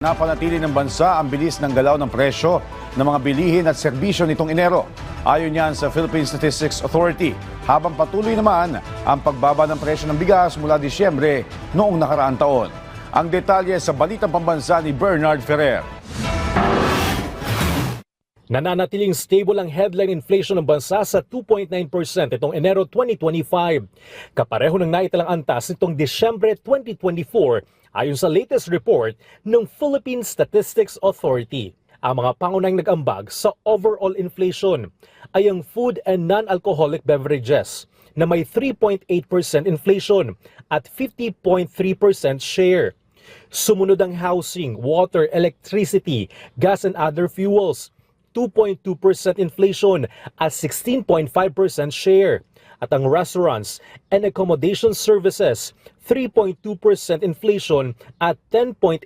Napanatili ng bansa ang bilis ng galaw ng presyo ng mga bilihin at serbisyo nitong Enero. Ayon yan sa Philippine Statistics Authority, habang patuloy naman ang pagbaba ng presyo ng bigas mula Disyembre noong nakaraang taon. Ang detalye sa Balitang Pambansa ni Bernard Ferrer. Nananatiling stable ang headline inflation ng bansa sa 2.9% itong Enero 2025. Kapareho ng naitalang antas nitong Disyembre 2024 ayon sa latest report ng Philippine Statistics Authority. Ang mga pangunahing nag-ambag sa overall inflation ay ang food and non-alcoholic beverages na may 3.8% inflation at 50.3% share. Sumunod ang housing, water, electricity, gas and other fuels, 2.2% inflation at 16.5% share. At ang restaurants and accommodation services, 3.2% inflation at 10.8%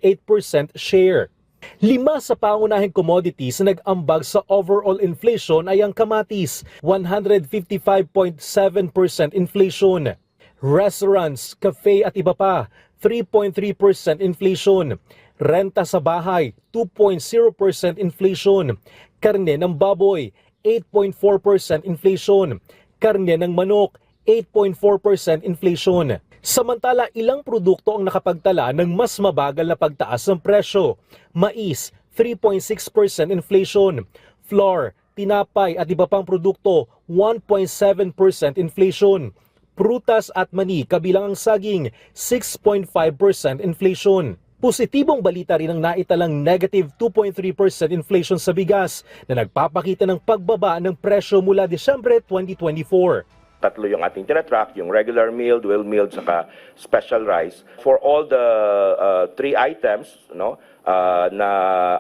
share. 5 sa pangunahing commodities na nag-ambag sa overall inflation ay ang kamatis, 155.7% inflation. Restaurants, cafe at iba pa, 3.3% inflation. Renta sa bahay, 2.0% inflation. Karne ng baboy, 8.4% inflation. Karne ng manok, 8.4% inflation. Samantala, ilang produkto ang nakapagtala ng mas mabagal na pagtaas ng presyo. Mais, 3.6% inflation. Flour, tinapay at iba pang produkto, 1.7% inflation. Prutas at mani kabilang ang saging, 6.5% inflation. Positibong balita rin ang naitalang negative 2.3% inflation sa bigas na nagpapakita ng pagbaba ng presyo mula Disyembre 2024. Tatlo yung ating tinatrack, yung regular meal, dual meal, saka special rice. For all the three items na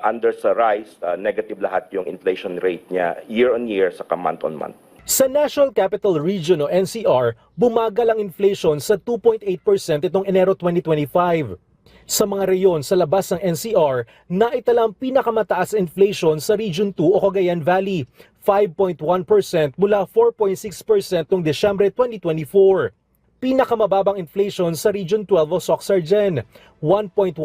under sa rice, negative lahat yung inflation rate niya year on year saka month on month. Sa National Capital Region o NCR, bumagal ang inflation sa 2.8% itong Enero 2025. Sa mga reyon sa labas ng NCR, naitala ang pinakamataas inflation sa Region 2 o Cagayan Valley, 5.1% mula 4.6% noong Disyembre 2024. Pinakamababang inflation sa Region 12 o Sorsogon, 1.1%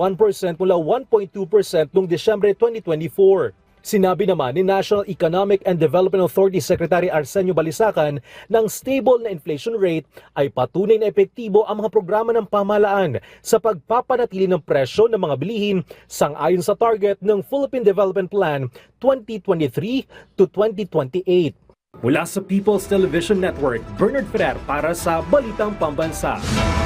mula 1.2% noong Disyembre 2024. Sinabi naman ni National Economic and Development Authority Secretary Arsenio Balisacan na ang stable na inflation rate ay patunay na epektibo ang mga programa ng pamahalaan sa pagpapanatili ng presyo ng mga bilihin sang-ayon sa target ng Philippine Development Plan 2023 to 2028. Mula sa People's Television Network, Bernard Ferrer para sa Balitang Pambansa.